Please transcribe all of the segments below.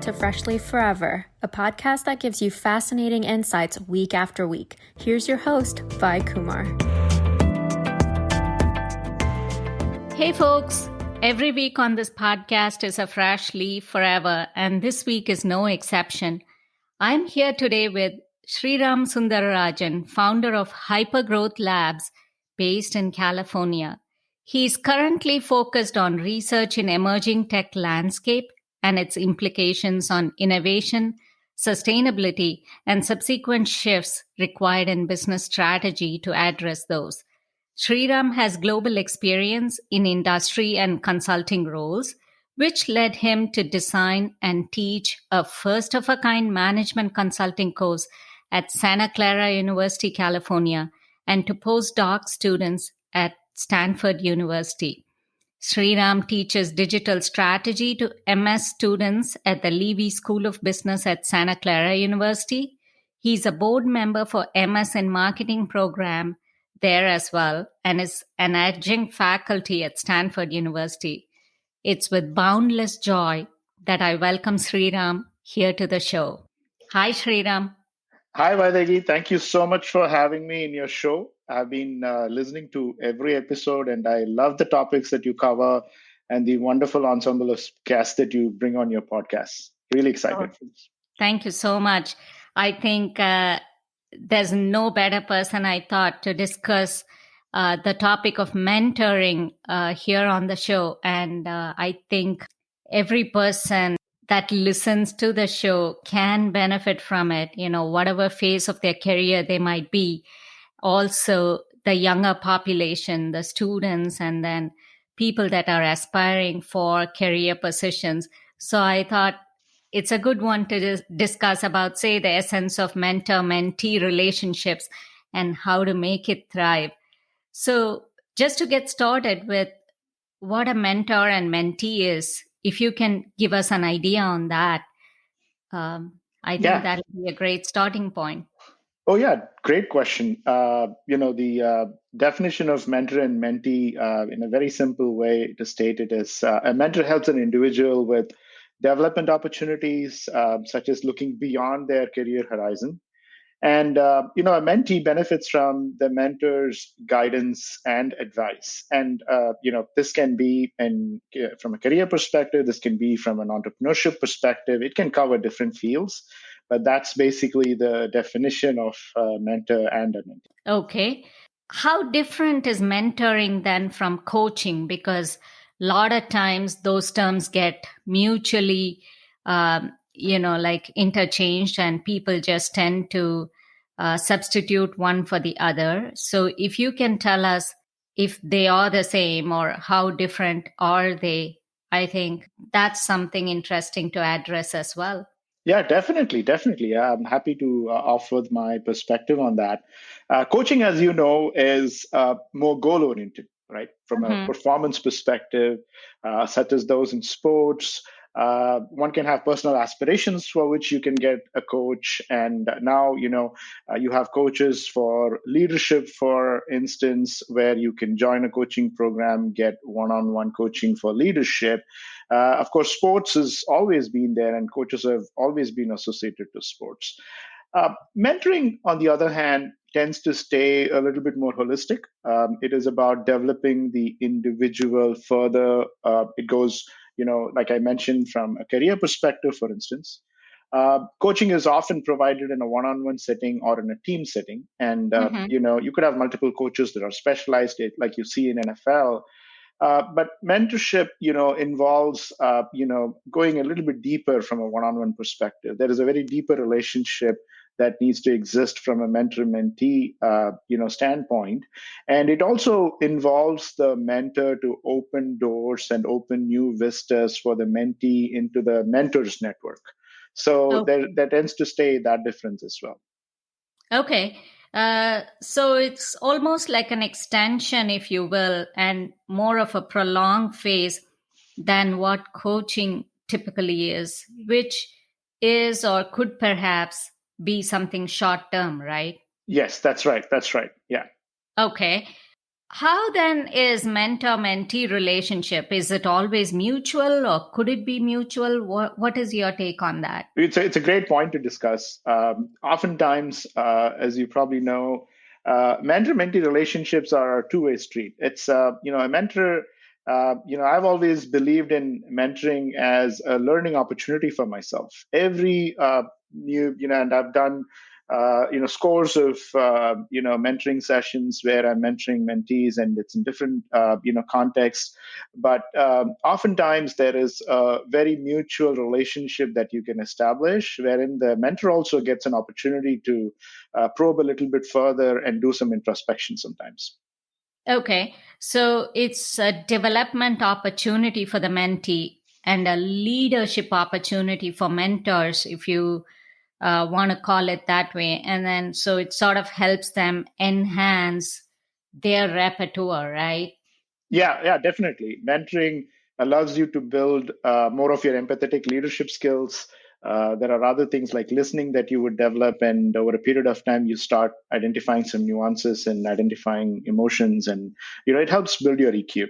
to Fresh Leaf Forever, a podcast that gives you fascinating insights week after week. Here's your host, Vi Kumar. Hey folks, every week on this podcast is a fresh leaf forever, and this week is no exception. I'm here today with Sriram Sundararajan, founder of Hypergrowth Labs based in California. He's currently focused on research in emerging tech landscape and its implications on innovation, sustainability, and subsequent shifts required in business strategy to address those. Sriram has global experience in industry and consulting roles, which led him to design and teach a first-of-a-kind management consulting course at Santa Clara University, California, and to postdoc students at Stanford University. Sriram teaches digital strategy to MS students at the Leavey School of Business at Santa Clara University. He's a board member for MS in Marketing program there as well, and is an adjunct faculty at Stanford University. It's with boundless joy that I welcome Sriram here to the show. Hi, Sriram. Hi, Vaidagi. Thank you so much for having me in your show. I've been listening to every episode, and I love the topics that you cover and the wonderful ensemble of guests that you bring on your podcast. Really excited for this. Thank you so much. I think there's no better person, I thought, to discuss the topic of mentoring here on the show. And I think every person that listens to the show can benefit from it, whatever phase of their career they might be. Also, the younger population, the students, and then people that are aspiring for career positions. So I thought it's a good one to discuss about, say, the essence of mentor-mentee relationships and how to make it thrive. So just to get started with what a mentor and mentee is, if you can give us an idea on that, I think that would be a great starting point. Oh, yeah. Great question. The definition of mentor and mentee in a very simple way to state it is a mentor helps an individual with development opportunities, such as looking beyond their career horizon. And, a mentee benefits from the mentor's guidance and advice. And, this can be from a career perspective, this can be from an entrepreneurship perspective. It can cover different fields, but that's basically the definition of mentor and a mentee. Okay. How different is mentoring then from coaching? Because a lot of times those terms get mutually interchanged, and people just tend to substitute one for the other. So if you can tell us if they are the same or how different are they, I think that's something interesting to address as well. Yeah, definitely. I'm happy to offer my perspective on that. Coaching, as you know, is more goal-oriented, right? From a performance perspective, such as those in sports. One can have personal aspirations for which you can get a coach. And now, you have coaches for leadership, for instance, where you can join a coaching program, get one-on-one coaching for leadership. Of course, sports has always been there, and coaches have always been associated to sports. Mentoring, on the other hand, tends to stay a little bit more holistic. It is about developing the individual further. It goes, like I mentioned, from a career perspective, for instance. Coaching is often provided in a one-on-one setting or in a team setting. And, you could have multiple coaches that are specialized, like you see in NFL. But mentorship, involves, going a little bit deeper from a one-on-one perspective. There is a very deeper relationship that needs to exist from a mentor-mentee, standpoint. And it also involves the mentor to open doors and open new vistas for the mentee into the mentor's network. So there tends to stay that difference as well. Okay. So it's almost like an extension, if you will, and more of a prolonged phase than what coaching typically is, which is or could perhaps be something short term, right? Yes, that's right. Yeah. Okay. How then is mentor-mentee relationship? Is it always mutual or could it be mutual? What is your take on that? It's a great point to discuss. Oftentimes, as you probably know, mentor-mentee relationships are a two-way street. It's a mentor. I've always believed in mentoring as a learning opportunity for myself. Every and I've done scores of mentoring sessions where I'm mentoring mentees, and it's in different contexts. But oftentimes there is a very mutual relationship that you can establish, wherein the mentor also gets an opportunity to probe a little bit further and do some introspection sometimes. Okay, so it's a development opportunity for the mentee and a leadership opportunity for mentors, if you want to call it that way. And then so it sort of helps them enhance their repertoire, right? Yeah, definitely. Mentoring allows you to build more of your empathetic leadership skills. There are other things like listening that you would develop, and over a period of time, you start identifying some nuances and identifying emotions, and it helps build your EQ.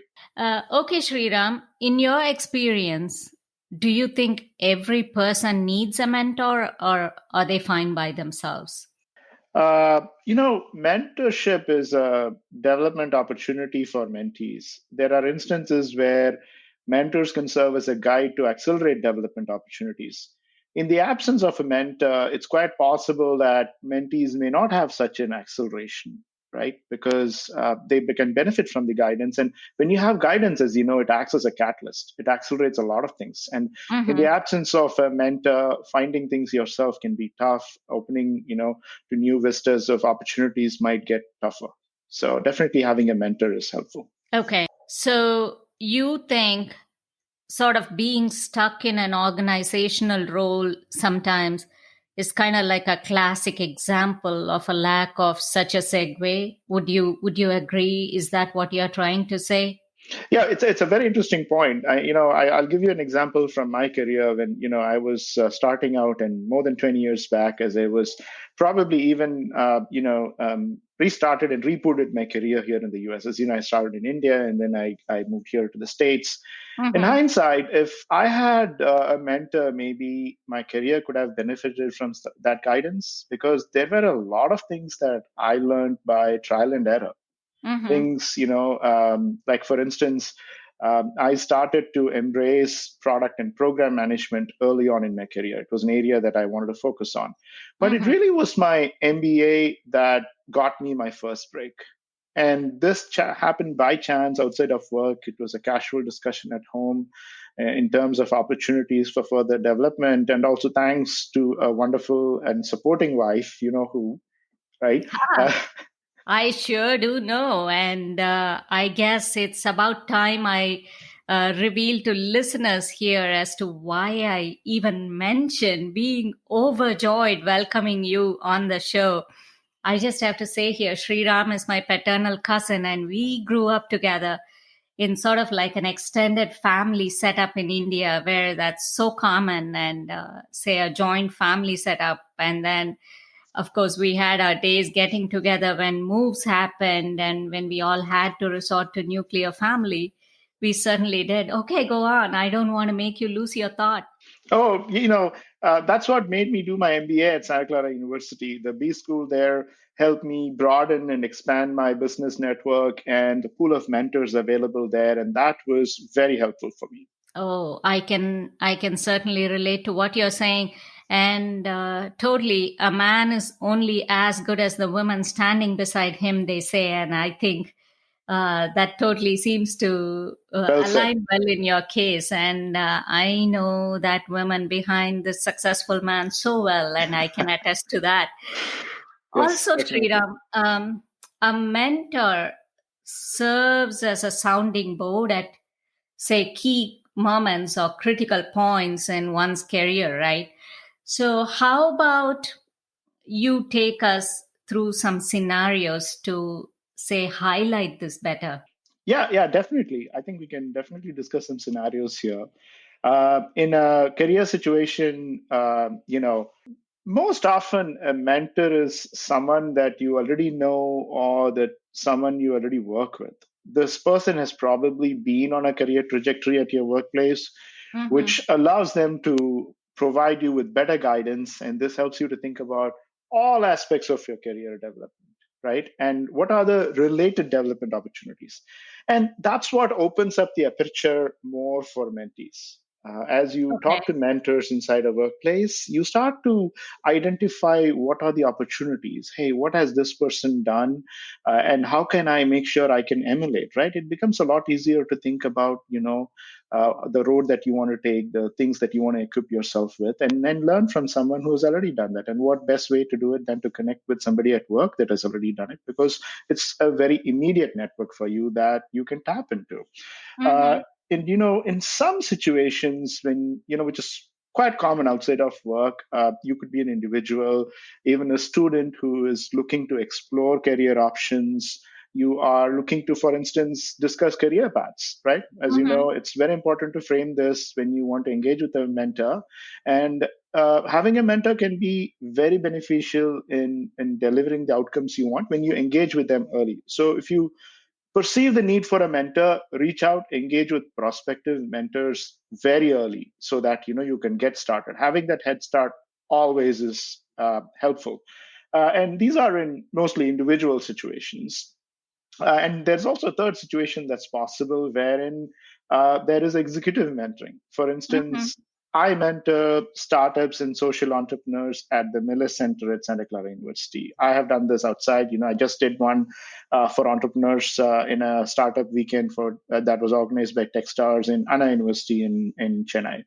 Okay, Sriram, in your experience, do you think every person needs a mentor or are they fine by themselves? Mentorship is a development opportunity for mentees. There are instances where mentors can serve as a guide to accelerate development opportunities. In the absence of a mentor, it's quite possible that mentees may not have such an acceleration, right? Because they can benefit from the guidance. And when you have guidance, as you know, it acts as a catalyst. It accelerates a lot of things. And in the Mm-hmm. absence of a mentor, finding things yourself can be tough. Opening, to new vistas of opportunities might get tougher. So definitely having a mentor is helpful. Okay. So you think sort of being stuck in an organizational role sometimes is kind of like a classic example of a lack of such a segue. Would you agree? Is that what you're trying to say? Yeah, it's a very interesting point. I'll give you an example from my career when I was starting out, and more than 20 years back, as I was probably even restarted and rebooted my career here in the U.S. As you know, I started in India, and then I moved here to the States. In Mm-hmm. hindsight, if I had a mentor, maybe my career could have benefited from that guidance, because there were a lot of things that I learned by trial and error. Mm-hmm. Things, like for instance, I started to embrace product and program management early on in my career. It was an area that I wanted to focus on. But it Mm-hmm. really was my MBA that got me my first break. And this happened by chance outside of work. It was a casual discussion at home in terms of opportunities for further development. And also thanks to a wonderful and supporting wife, you know who, right? Uh, I sure do know. And I guess it's about time I reveal to listeners here as to why I even mentioned being overjoyed welcoming you on the show. I just have to say here, Sri Ram is my paternal cousin, and we grew up together in sort of like an extended family setup in India, where that's so common, and say a joint family setup. And then of course, we had our days getting together when moves happened and when we all had to resort to nuclear family. We certainly did. Okay, go on. I don't want to make you lose your thought. Oh, that's what made me do my MBA at Santa Clara University. The B school there helped me broaden and expand my business network and the pool of mentors available there, and that was very helpful for me. Oh, I can certainly relate to what you're saying. And totally, a man is only as good as the woman standing beside him, they say. And I think that totally seems to Well said. align well in your case. And I know that woman behind the successful man so well, and I can attest to that. Yes, Also, definitely. Sriram, a mentor serves as a sounding board at, say, key moments or critical points in one's career, right? So, how about you take us through some scenarios to, say, highlight this better? Yeah, definitely. I think we can definitely discuss some scenarios here. In a career situation, Most often, a mentor is someone that you already know or that someone you already work with. This person has probably been on a career trajectory at your workplace, Mm-hmm. which allows them to provide you with better guidance. And this helps you to think about all aspects of your career development, right? And what are the related development opportunities? And that's what opens up the aperture more for mentees. As you Okay. talk to mentors inside a workplace, you start to identify what are the opportunities. Hey, what has this person done? And how can I make sure I can emulate, right? It becomes a lot easier to think about, the road that you want to take, the things that you want to equip yourself with, and then learn from someone who has already done that. And what best way to do it than to connect with somebody at work that has already done it, because it's a very immediate network for you that you can tap into. Uh, Mm-hmm. and in some situations when which is quite common outside of work, you could be an individual, even a student who is looking to explore career options. You are looking to, for instance, discuss career paths, right? As you Mm-hmm. know, it's very important to frame this when you want to engage with a mentor. And having a mentor can be very beneficial in delivering the outcomes you want when you engage with them early. So if you perceive the need for a mentor, reach out, engage with prospective mentors very early so that you can get started. Having that head start always is helpful. And these are in mostly individual situations. And there's also a third situation that's possible wherein there is executive mentoring. For Mm-hmm. instance, I mentor startups and social entrepreneurs at the Miller Center at Santa Clara University. I have done this outside. I just did one for entrepreneurs in a startup weekend for that was organized by Techstars in Anna University in Chennai.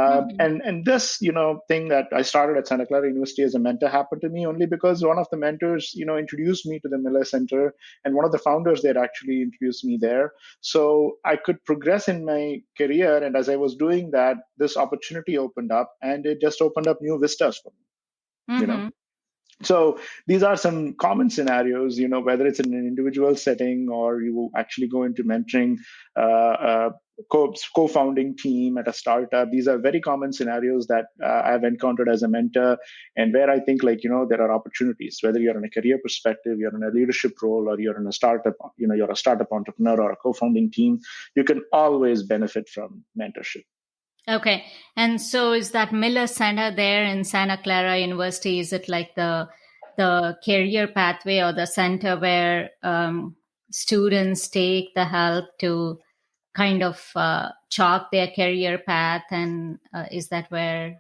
Mm-hmm. And this thing that I started at Santa Clara University as a mentor happened to me only because one of the mentors introduced me to the Miller Center, and one of the founders there actually introduced me there. So I could progress in my career, and as I was doing that, this opportunity opened up, and it just opened up new vistas for me. you know Mm-hmm. so these are some common scenarios, whether it's in an individual setting or you actually go into mentoring a co-founding team at a startup. These are very common scenarios that I've encountered as a mentor, and where I think there are opportunities, whether you're in a career perspective, you're in a leadership role, or you're in a startup, you're a startup entrepreneur or a co-founding team, you can always benefit from mentorship. Okay. And so is that Miller Center there in Santa Clara University, is it like the career pathway or the center where students take the help to kind of chalk their career path? And is that where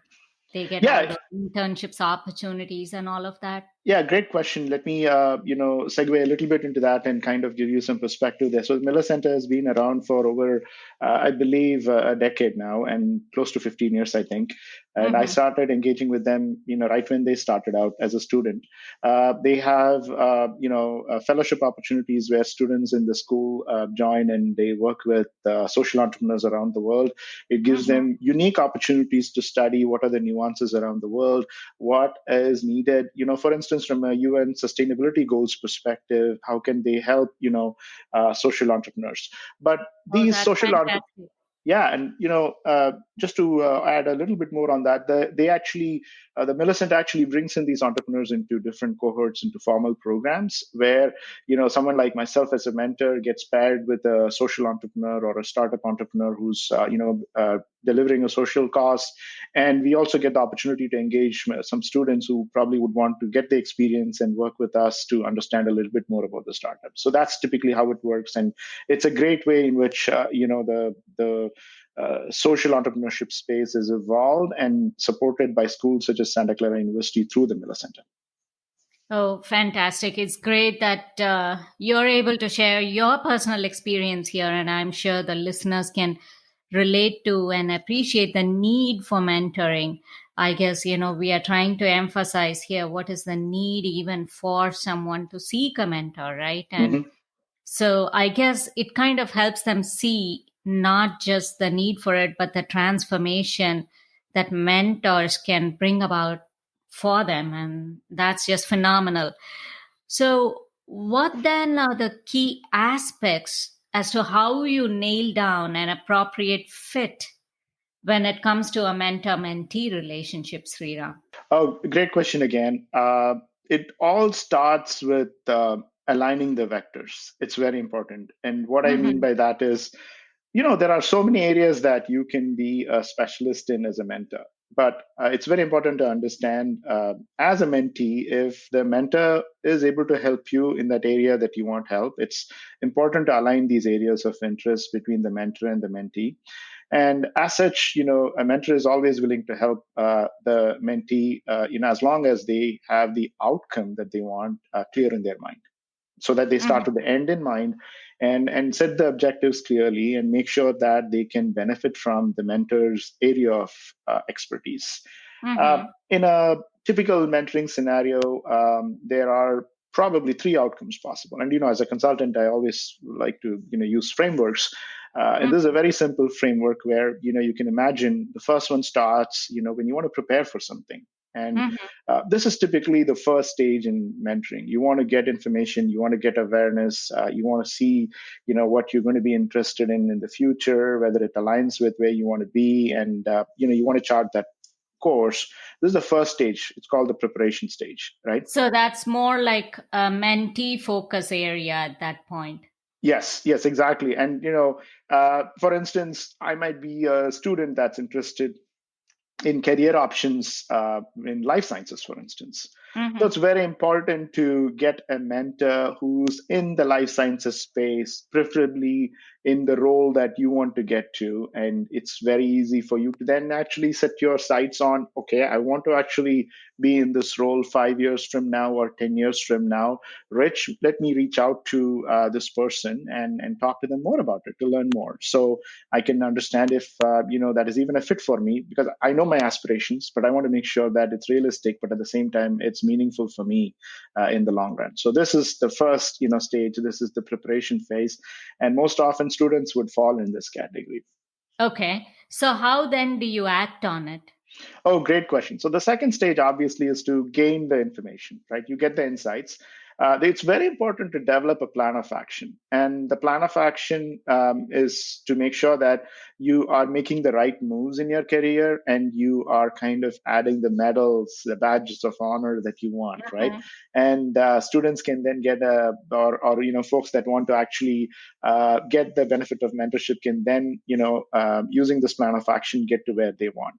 they get all Yeah. the internships opportunities and all of that? Yeah, great question. Let me, segue a little bit into that and kind of give you some perspective there. So, the Miller Center has been around for over, I believe, a decade now, and close to 15 years, I think. And I Mm-hmm. started engaging with them, right when they started out as a student. They have, fellowship opportunities where students in the school join and they work with social entrepreneurs around the world. It gives Mm-hmm. them unique opportunities to study what are the nuances around the world, what is needed. For instance, from a UN sustainability goals perspective, how can they help social entrepreneurs? But Oh, these that's social entrepreneurs, fantastic. yeah, and just to add a little bit more on that, the Millicent actually brings in these entrepreneurs into different cohorts, into formal programs where someone like myself as a mentor gets paired with a social entrepreneur or a startup entrepreneur who's delivering a social cause, and we also get the opportunity to engage some students who probably would want to get the experience and work with us to understand a little bit more about the startup. So that's typically how it works, and it's a great way in which the social entrepreneurship space is evolved and supported by schools such as Santa Clara University through the Miller Center. Oh, fantastic. It's great that you're able to share your personal experience here, and I'm sure the listeners can relate to and appreciate the need for mentoring. I guess, we are trying to emphasize here what is the need even for someone to seek a mentor, right? And Mm-hmm. so I guess it kind of helps them see not just the need for it, but the transformation that mentors can bring about for them. And that's just phenomenal. So, what then are the key aspects as to how you nail down an appropriate fit when it comes to a mentor-mentee relationship, Sriram? Oh, great question again. It all starts with aligning the vectors. It's very important. And what I mean Mm-hmm. by that is, there are so many areas that you can be a specialist in as a mentor. But it's very important to understand as a mentee, if the mentor is able to help you in that area that you want help, it's important to align these areas of interest between the mentor and the mentee. And as such, a mentor is always willing to help the mentee, as long as they have the outcome that they want clear in their mind, so that they start with the end in mind and set the objectives clearly and make sure that they can benefit from the mentor's area of expertise. Mm-hmm. In a typical mentoring scenario, there are probably three outcomes possible. And as a consultant, I always like to use frameworks. And this is a very simple framework where you can imagine the first one starts when you want to prepare for something. And Mm-hmm. this is typically the first stage in mentoring. You want to get information, you want to get awareness, you want to see what you're going to be interested in the future, whether it aligns with where you want to be, and you want to chart that course. This is the first stage. It's called the preparation stage, right? So that's more like a mentee focus area at that point. Yes, exactly. And for instance, I might be a student that's interested in career options in life sciences, for instance. So Mm-hmm. it's very important to get a mentor who's in the life sciences space, preferably in the role that you want to get to. And it's very easy for you to then actually set your sights on, okay, I want to actually be in this role 5 years from now or 10 years from now. Rich, let me reach out to this person and talk to them more about it to learn more. So I can understand if that is even a fit for me, because I know my aspirations, but I want to make sure that it's realistic, but at the same time it's meaningful for me in the long run. So this is the first stage. This is the preparation phase, and most often students would fall in this category. Okay. So how then do you act on it? Oh, great question. So the second stage obviously is to gain the information, right? You get the insights. It's very important to develop a plan of action. And the plan of action is to make sure that you are making the right moves in your career and you are kind of adding the medals, the badges of honor that you want, right? Mm-hmm. And students can then get or folks that want to actually get the benefit of mentorship can then, using this plan of action, get to where they want.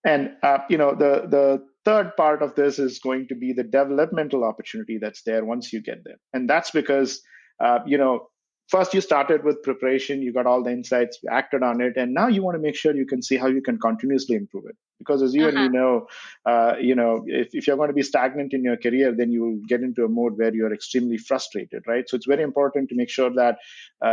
And the third part of this is going to be the developmental opportunity that's there once you get there, and that's because first you started with preparation, you got all the insights, you acted on it, and now you want to make sure you can see how you can continuously improve it. Because as you and me Uh-huh. know, if you're going to be stagnant in your career, then you will get into a mode where you're extremely frustrated, right? So it's very important to make sure that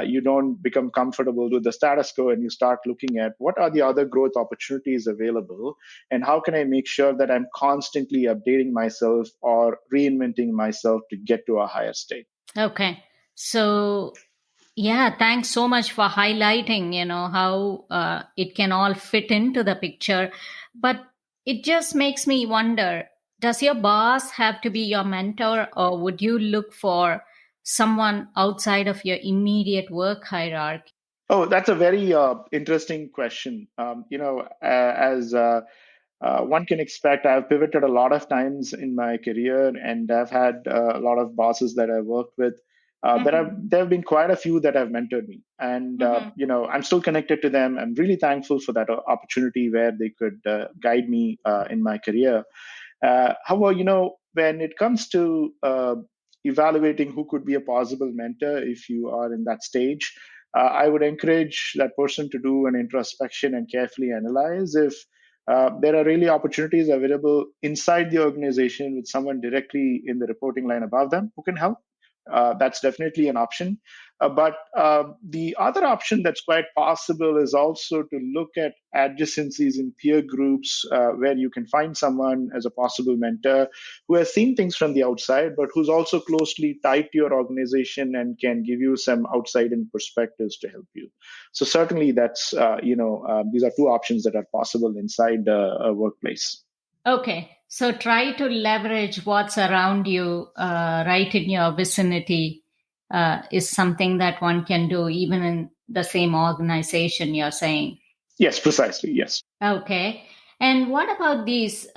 you don't become comfortable with the status quo and you start looking at what are the other growth opportunities available and how can I make sure that I'm constantly updating myself or reinventing myself to get to a higher state. Okay. So, yeah, thanks so much for highlighting, how it can all fit into the picture. But it just makes me wonder, does your boss have to be your mentor, or would you look for someone outside of your immediate work hierarchy? Oh, that's a very interesting question. As one can expect, I've pivoted a lot of times in my career, and I've had a lot of bosses that I've worked with. Mm-hmm. There have been quite a few that have mentored me, and Mm-hmm. I'm still connected to them. I'm really thankful for that opportunity where they could guide me in my career. However, when it comes to evaluating who could be a possible mentor, if you are in that stage, I would encourage that person to do an introspection and carefully analyze if there are really opportunities available inside the organization with someone directly in the reporting line above them who can help. That's definitely an option. But the other option that's quite possible is also to look at adjacencies in peer groups where you can find someone as a possible mentor who has seen things from the outside, but who's also closely tied to your organization and can give you some outside in perspectives to help you. So certainly that's, these are two options that are possible inside a workplace. Okay, so try to leverage what's around you, right in your vicinity, is something that one can do even in the same organization, you're saying. Yes, precisely. Yes. Okay. And what about these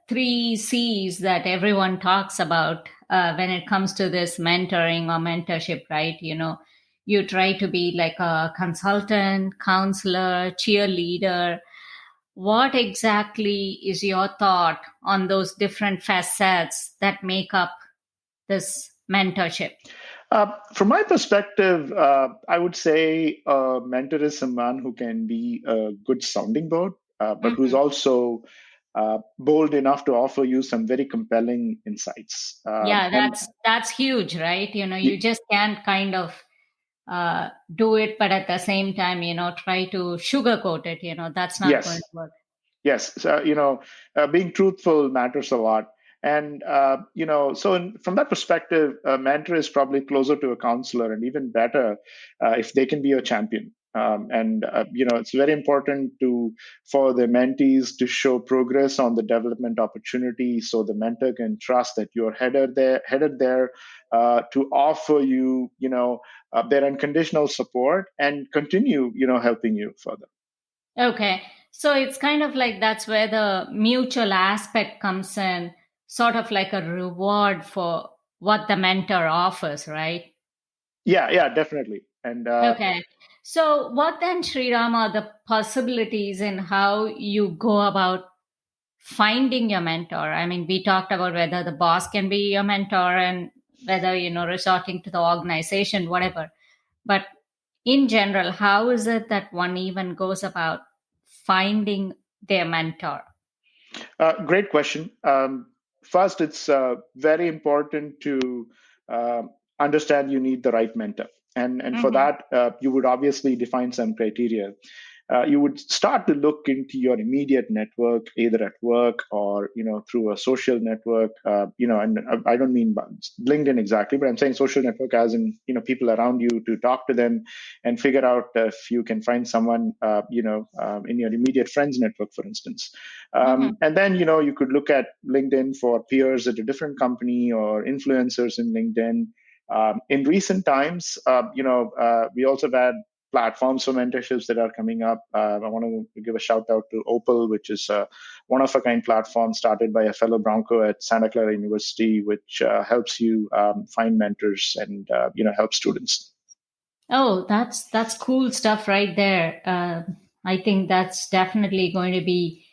three C's that everyone talks about when it comes to this mentoring or mentorship, right? You try to be like a consultant, counselor, cheerleader. What exactly is your thought on those different facets that make up this mentorship? From my perspective, I would say a mentor is someone who can be a good sounding board, but who's Mhm. also bold enough to offer you some very compelling insights. Yeah, And that's huge, right? You y- just can't kind of do it, but at the same time, try to sugarcoat it. That's not going to yes, work. yes, so, being truthful matters a lot. And from that perspective, a mentor is probably closer to a counselor, and even better if they can be a champion. And it's very important to for the mentees to show progress on the development opportunity, so the mentor can trust that you're headed there to offer you, their unconditional support and continue, helping you further. Okay. So it's kind of like that's where the mutual aspect comes in, sort of like a reward for what the mentor offers, right? Yeah, yeah, definitely. And Okay. So, what then, Sriram, are the possibilities in how you go about finding your mentor? I mean, we talked about whether the boss can be your mentor and whether, resorting to the organization, whatever. But in general, how is it that one even goes about finding their mentor? Great question. First, it's very important to uh, understand you need the right mentor. And for Hmm. that, you would obviously define some criteria. You would start to look into your immediate network, either at work or through a social network. And I don't mean LinkedIn exactly, but I'm saying social network as in people around you, to talk to them and figure out if you can find someone in your immediate friends network, for instance. Hmm. And then you could look at LinkedIn for peers at a different company or influencers in LinkedIn. In recent times, we also have had platforms for mentorships that are coming up. I want to give a shout out to Opal, which is a one of a kind platform started by a fellow Bronco at Santa Clara University, which helps you find mentors and help students. Oh, that's cool stuff right there. I think that's definitely going to be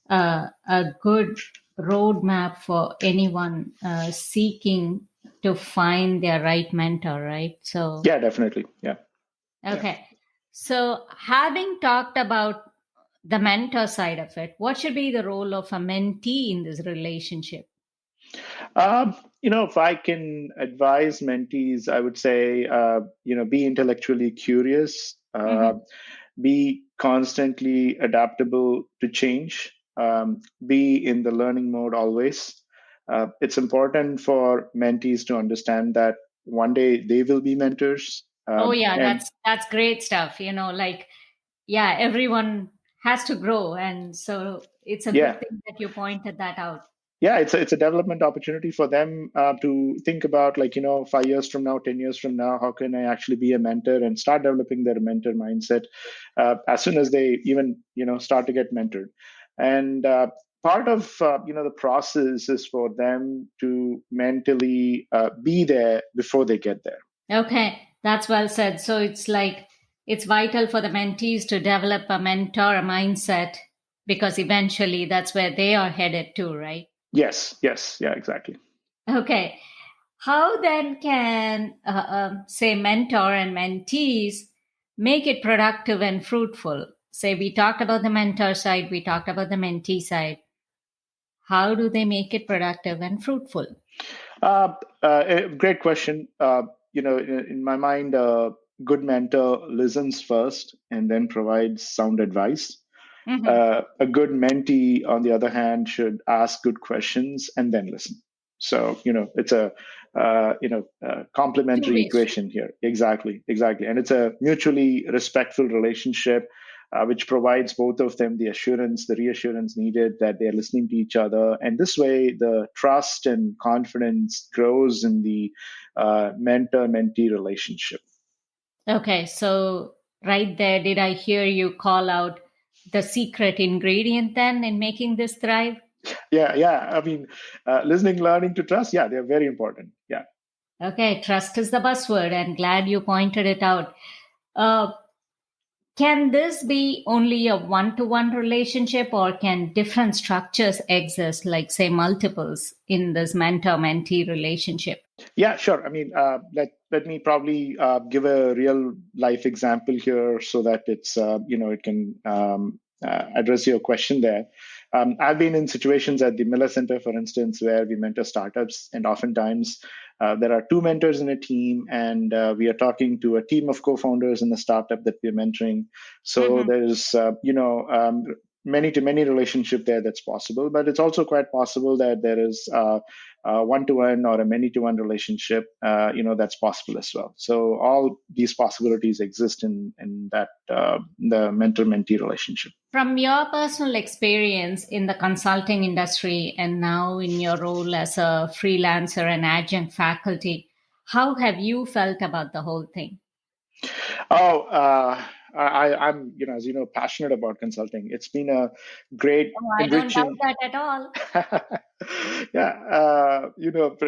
a good roadmap for anyone seeking to find their right mentor, right? So, Yeah, definitely. Yeah, yeah. okay. So, having talked about the mentor side of it, what should be the role of a mentee in this relationship? If I can advise mentees, I would say, be intellectually curious, Hmm. be constantly adaptable to change, be in the learning mode always. It's important for mentees to understand that one day they will be mentors. Oh yeah, And that's great stuff. Like yeah, everyone has to grow, and so it's a good yeah, thing that you pointed that out. yeah, it's a development opportunity for them to think about, like 5 years from now, 10 years from now, how can I actually be a mentor, and start developing their mentor mindset as soon as they even start to get mentored. And part of the process is for them to mentally be there before they get there. Okay, that's well said. So it's like it's vital for the mentees to develop a mentor mindset because eventually that's where they are headed to, right? Yes, yes, yeah, exactly. Okay. How then can, say, mentor and mentees make it productive and fruitful? Say, we talked about the mentor side, we talked about the mentee side. How do they make it productive and fruitful? Great question. In my mind, a good mentor listens first and then provides sound advice. Hmm. A good mentee, on the other hand, should ask good questions and then listen. So, it's a complementary Two-way street. equation here. Exactly, exactly, and it's a mutually respectful relationship. Which provides both of them the reassurance needed that they're listening to each other. And this way, the trust and confidence grows in the mentor mentee relationship. Okay, so right there, did I hear you call out the secret ingredient then in making this thrive? Yeah. I mean, listening, learning to trust. Yeah, they're very important. Yeah. Okay, trust is the buzzword, and glad you pointed it out. Uh, can this be only a one-to-one relationship, or can different structures exist, like say multiples in this mentor-mentee relationship? Yeah, sure. I mean, let me probably give a real life example here so that it can address your question there. I've been in situations at the Miller Center, for instance, where we mentor startups, and oftentimes there are two mentors in a team, and we are talking to a team of co-founders in the startup that we're mentoring. So Mm-hmm. there's many to many relationship there that's possible, but it's also quite possible that there is one-to-one or a many-to-one relationship, that's possible as well. So all these possibilities exist in that the mentor-mentee relationship. From your personal experience in the consulting industry and now in your role as a freelancer and adjunct faculty, how have you felt about the whole thing? Oh, I'm, as you know, passionate about consulting. It's been a great, Oh, I don't doubt enriching. that at all. Yeah,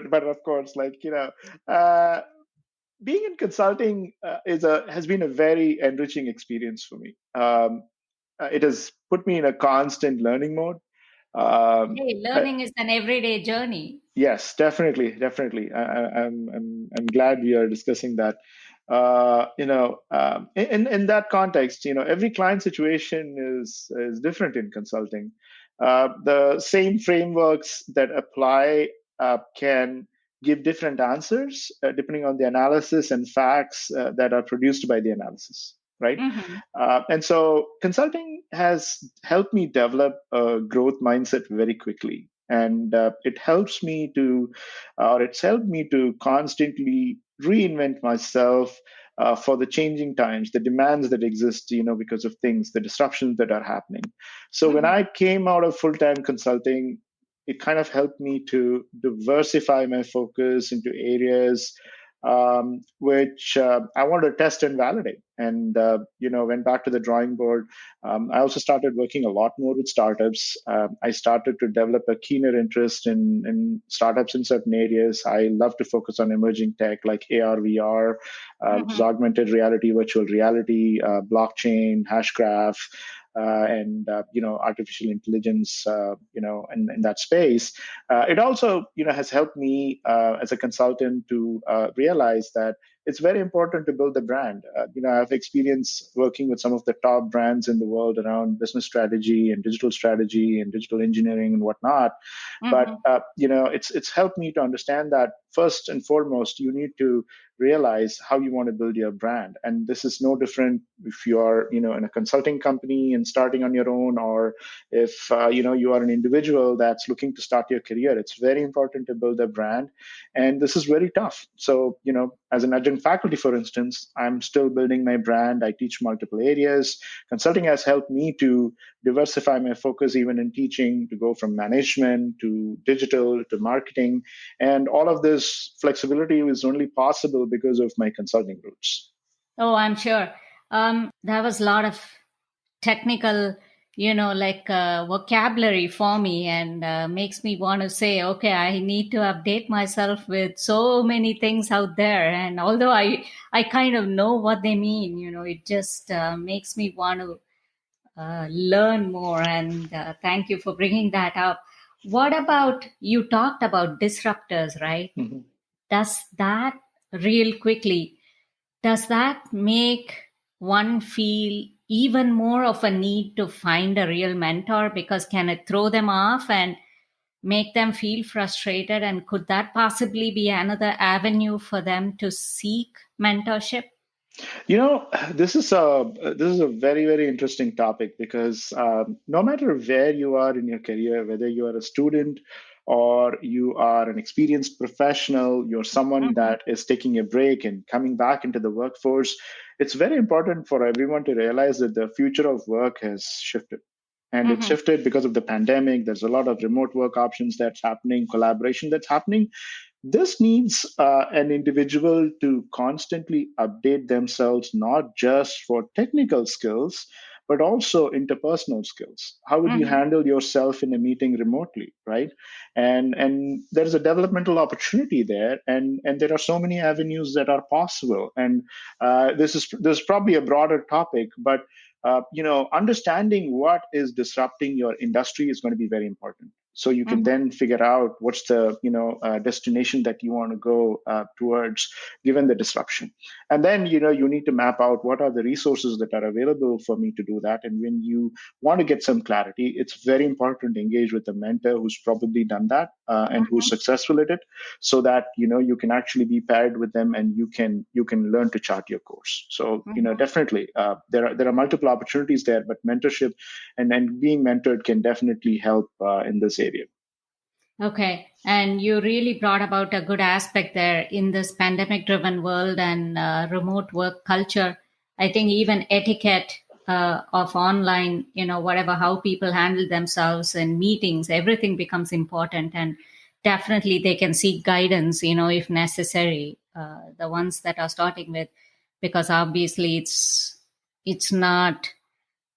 but of course, uh, being in consulting has been a very enriching experience for me. It has put me in a constant learning mode. Um, Hey, I, learning is an everyday journey. yes, definitely. I'm glad we are discussing that. In that context, every client situation is different in consulting. The same frameworks that apply can give different answers depending on the analysis and facts that are produced by the analysis, right? Hmm. And so consulting has helped me develop a growth mindset very quickly. And it's helped me to constantly reinvent myself for the changing times, the demands that exist, because of things, the disruptions that are happening. So when Hmm. I came out of full-time consulting, it kind of helped me to diversify my focus into areas which I wanted to test and validate. And went back to the drawing board. I also started working a lot more with startups. I started to develop a keener interest in startups in certain areas. I love to focus on emerging tech like AR, VR, which is Hmm. augmented reality, virtual reality, blockchain, hashgraph. And artificial intelligence, in that space. It also, has helped me as a consultant to realize that it's very important to build the brand. I've experienced working with some of the top brands in the world around business strategy and digital engineering and whatnot. But Hmm. it's helped me to understand that first and foremost, you need to realize how you want to build your brand. And this is no different if you are, in a consulting company and starting on your own, or if you are an individual that's looking to start your career. It's very important to build a brand, and this is very tough. So as an adjunct faculty, for instance, I'm still building my brand. I teach multiple areas. Consulting has helped me to diversify my focus even in teaching, to go from management to digital to marketing. And all of this flexibility is only possible because of my consulting roots. Oh, I'm sure. There was a lot of technical, vocabulary for me, and makes me want to say, okay, I need to update myself with so many things out there. And although I kind of know what they mean, it just makes me want to learn more. And thank you for bringing that up. What about, you talked about disruptors, right? Mhm. Does that, real quickly, does that make one feel even more of a need to find a real mentor? Because can it throw them off and make them feel frustrated? And could that possibly be another avenue for them to seek mentorship? You know, this is a very very interesting topic because no matter where you are in your career, whether you are a student or you are an experienced professional, you're someone Hmm. that is taking a break and coming back into the workforce, it's very important for everyone to realize that the future of work has shifted. And it's Hmm. shifted because of the pandemic. There's a lot of remote work options that's happening, collaboration that's happening. This needs an individual to constantly update themselves, not just for technical skills, but also interpersonal skills. How would you handle yourself in a meeting remotely, right? And there's a developmental opportunity there, and there are so many avenues that are possible. And this is probably a broader topic, but understanding what is disrupting your industry is going to be very important. So you can then figure out what's the destination that you want to go towards, given the disruption. And then you need to map out what are the resources that are available for me to do that. And when you want to get some clarity, it's very important to engage with a mentor who's probably done that and who's successful at it, so that you can actually be paired with them, and you can learn to chart your course. So definitely there are multiple opportunities there, but mentorship and being mentored can definitely help in this area. Okay. And you really brought about a good aspect there in this pandemic driven world and remote work culture. I think even etiquette of online, whatever, how people handle themselves in meetings, everything becomes important. And definitely they can seek guidance, if necessary, the ones that are starting with, because obviously it's not,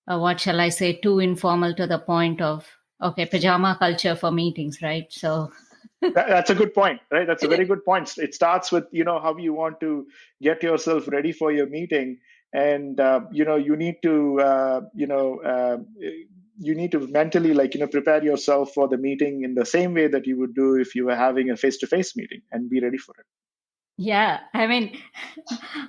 what shall I say, too informal to the point of, okay, pajama culture for meetings, right? So That's a good point, right? That's a very good point. It starts with how you want to get yourself ready for your meeting, and you need to you need to mentally prepare yourself for the meeting in the same way that you would do if you were having a face-to-face meeting, and be ready for it. yeah, I mean,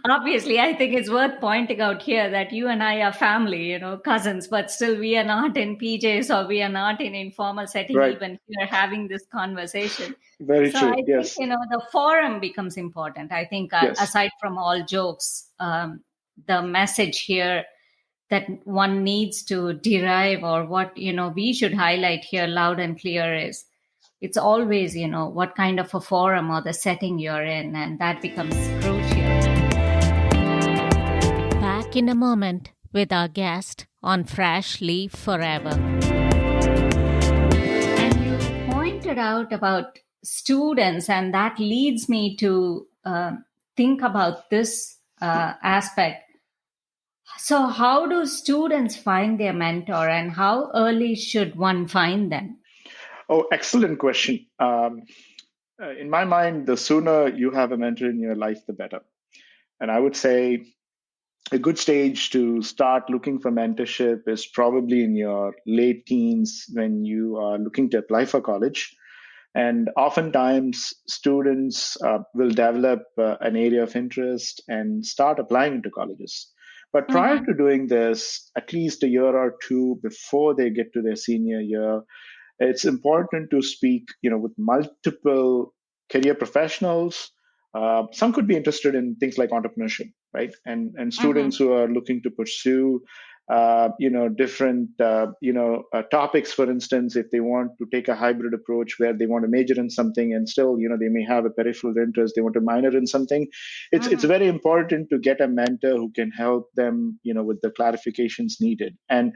obviously, I think it's worth pointing out here that you and I are family, cousins, but still we are not in PJs or we are not in informal setting, Right. even here having this conversation. Very So I true. think, Yes. the forum becomes important. I think Yes. aside from all jokes, the message here that one needs to derive, or what, we should highlight here loud and clear, is it's always, what kind of a forum or the setting you're in, and that becomes crucial. Back in a moment with our guest on Fresh Leaf Forever. And you pointed out about students, and that leads me to think about this aspect. So, how do students find their mentor, and how early should one find them? Oh, excellent question. In my mind, the sooner you have a mentor in your life, the better. And I would say a good stage to start looking for mentorship is probably in your late teens, when you are looking to apply for college. And oftentimes, students will develop an area of interest and start applying into colleges. But prior to doing this, at least a year or two before they get to their senior year, it's important to speak, with multiple career professionals. Some could be interested in things like entrepreneurship, right? And students who are looking to pursue, different, topics. For instance, if they want to take a hybrid approach where they want to major in something and still, they may have a peripheral interest, they want to minor in something. It's very important to get a mentor who can help them, with the clarifications needed. And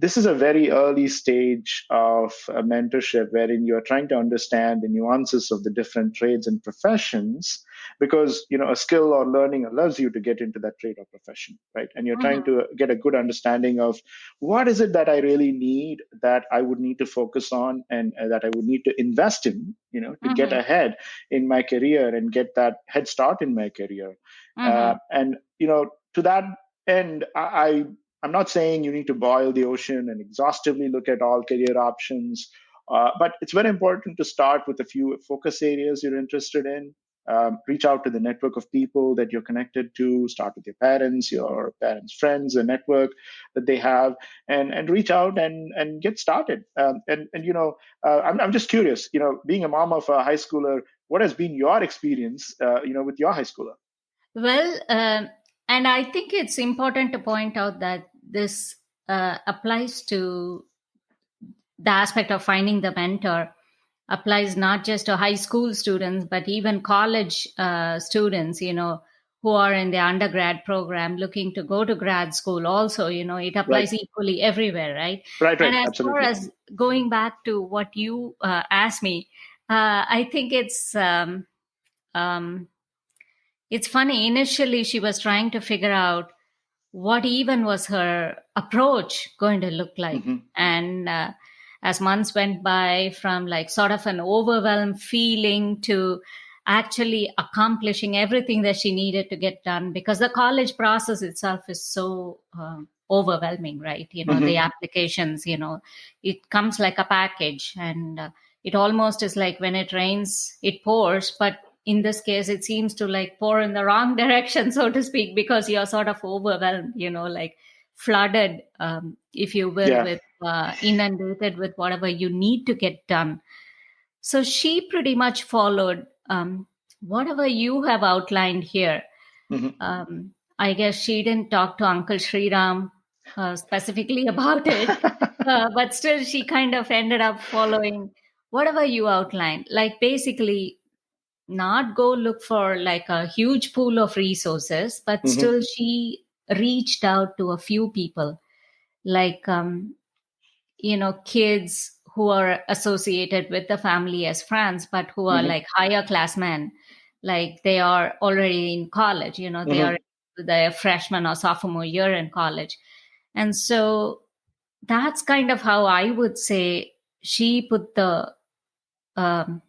this is a very early stage of a mentorship, wherein you are trying to understand the nuances of the different trades and professions, because a skill or learning allows you to get into that trade or profession, right? And you're trying to get a good understanding of what is it that I really need, that I would need to focus on, and that I would need to invest in, to get ahead in my career and get that head start in my career. And to that end, I'm not saying you need to boil the ocean and exhaustively look at all career options, but it's very important to start with a few focus areas you're interested in. Reach out to the network of people that you're connected to. Start with your parents' friends, a network that they have, and reach out and get started. I'm just curious. Being a mom of a high schooler, what has been your experience? With your high schooler? Well, and I think it's important to point out that this applies to the aspect of finding the mentor, applies not just to high school students, but even college students, who are in the undergrad program looking to go to grad school also, it applies Right. equally everywhere, right? Right. And as far Absolutely. as going back to what you asked me, I think um, it's funny. Initially, she was trying to figure out what even was her approach going to look like. Mm-hmm. And as months went by, from like sort of an overwhelmed feeling to actually accomplishing everything that she needed to get done, because the college process itself is so overwhelming, right? You know, Mm-hmm. the applications, you know, it comes like a package, and it almost is like when it rains, it pours. But in this case, it seems to like pour in the wrong direction, so to speak, because you're sort of overwhelmed, you know, like flooded, if you will, Yeah. with inundated with whatever you need to get done. So she pretty much followed whatever you have outlined here. Mm-hmm. I guess she didn't talk to Uncle Sriram specifically about it, but still she kind of ended up following whatever you outlined. Like basically, not go look for like a huge pool of resources, but Mm-hmm. still she reached out to a few people, like kids who are associated with the family as friends, but who are Mm-hmm. like higher class men, like they are already in college, they Mm-hmm. are their freshman or sophomore year in college. And so that's kind of how I would say she put the um,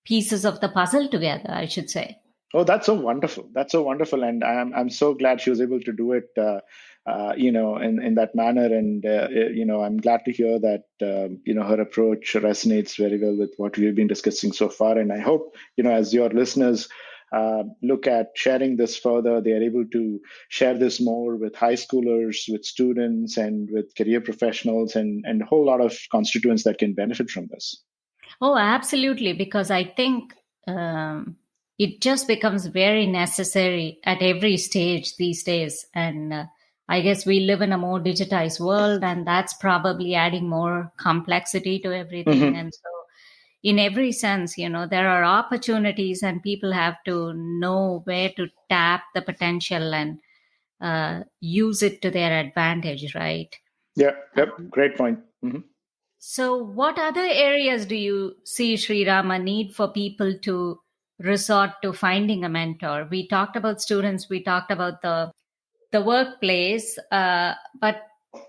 pieces of the puzzle together, I should say. Oh, that's so wonderful. That's so wonderful, and I'm so glad she was able to do it, in that manner. And I'm glad to hear that her approach resonates very well with what we've been discussing so far. And I hope as your listeners look at sharing this further, they are able to share this more with high schoolers, with students, and with career professionals, and a whole lot of constituents that can benefit from this. Oh, absolutely. Because I think it just becomes very necessary at every stage these days. And I guess we live in a more digitized world, and that's probably adding more complexity to everything. Hmm. And so, in every sense, there are opportunities, and people have to know where to tap the potential and use it to their advantage, right? Yeah. Yep. Great point. Hmm. So, what other areas do you see, Sri Ram, a need for people to resort to finding a mentor? We talked about students, we talked about the workplace, but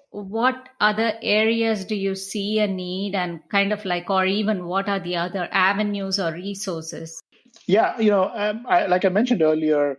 what other areas do you see a need, and kind of like, or even what are the other avenues or resources? Yeah, like I mentioned earlier,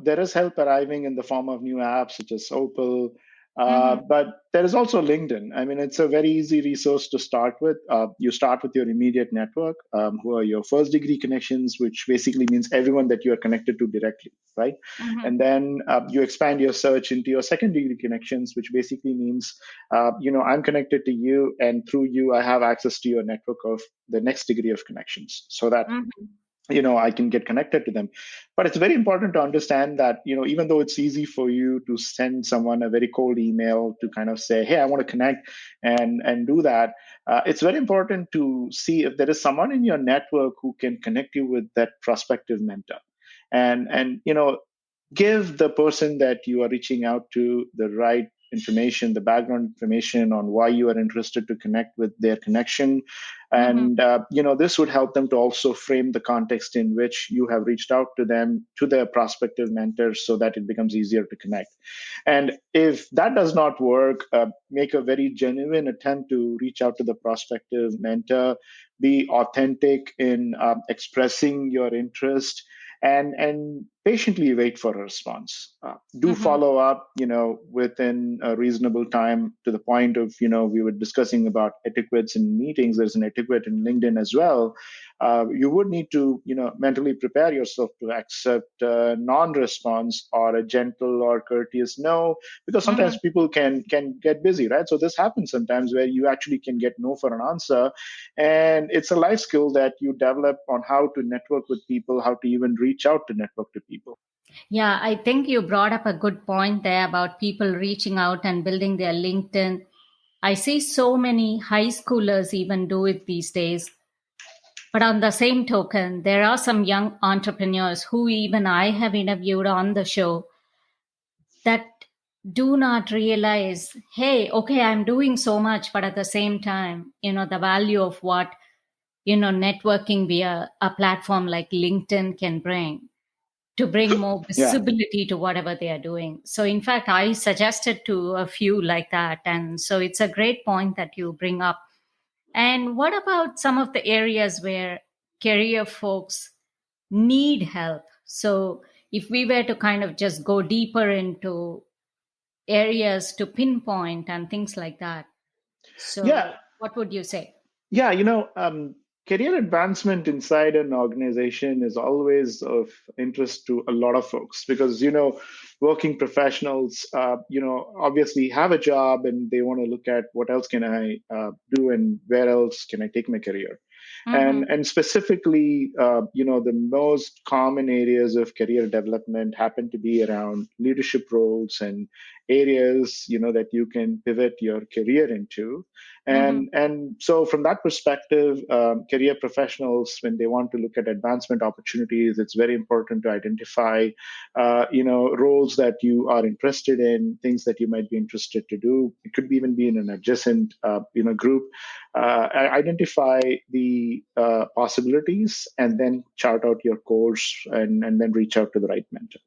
there is help arriving in the form of new apps such as Opal, Mm-hmm, but there is also LinkedIn. I mean, it's a very easy resource to start with. You start with your immediate network, who are your first degree connections, which basically means everyone that you are connected to directly, right? mm-hmm, And then you expand your search into your second degree connections, which basically means, I'm connected to you, and through you, I have access to your network of the next degree of connections, so that mm-hmm, I can get connected to them. But it's very important to understand that even though it's easy for you to send someone a very cold email to kind of say, hey, I want to connect, and do that, it's very important to see if there is someone in your network who can connect you with that prospective mentor, and give the person that you are reaching out to the right information, the background information on why you are interested to connect with their connection. mm-hmm, And this would help them to also frame the context in which you have reached out to them, to their prospective mentors, so that it becomes easier to connect. And if that does not work, make a very genuine attempt to reach out to the prospective mentor. Be authentic in expressing your interest, and patiently wait for a response. Do mm-hmm, follow up, within a reasonable time, to the point of, we were discussing about etiquettes in meetings. There's an etiquette in LinkedIn as well. You would need to, mentally prepare yourself to accept non-response or a gentle or courteous no, because mm-hmm. sometimes people can get busy, right? So this happens sometimes where you actually can get no for an answer, and it's a life skill that you develop on how to network with people, how to even reach out to network to people. Yeah, I think you brought up a good point there about people reaching out and building their LinkedIn. I see so many high schoolers even do it these days. But on the same token, there are some young entrepreneurs who even I have interviewed on the show that do not realize, hey, okay, I'm doing so much, but at the same time, the value of what, networking via a platform like LinkedIn can bring. to bring more Yeah. visibility to whatever they are doing. So in fact, I suggested to a few like that. And so it's a great point that you bring up. And what about some of the areas where career folks need help? So if we were to kind of just go deeper into areas to pinpoint and things like that. Yeah. So what would you say? Yeah, career advancement inside an organization is always of interest to a lot of folks because, working professionals, obviously have a job and they want to look at what else can I do and where else can I take my career. Mm-hmm. And specifically, the most common areas of career development happen to be around leadership roles and areas, that you can pivot your career into. Mm-hmm. And so from that perspective, career professionals, when they want to look at advancement opportunities, it's very important to identify, roles that you are interested in, things that you might be interested to do. It could even be in an adjacent, group. Identify the possibilities and then chart out your course and then reach out to the right mentor.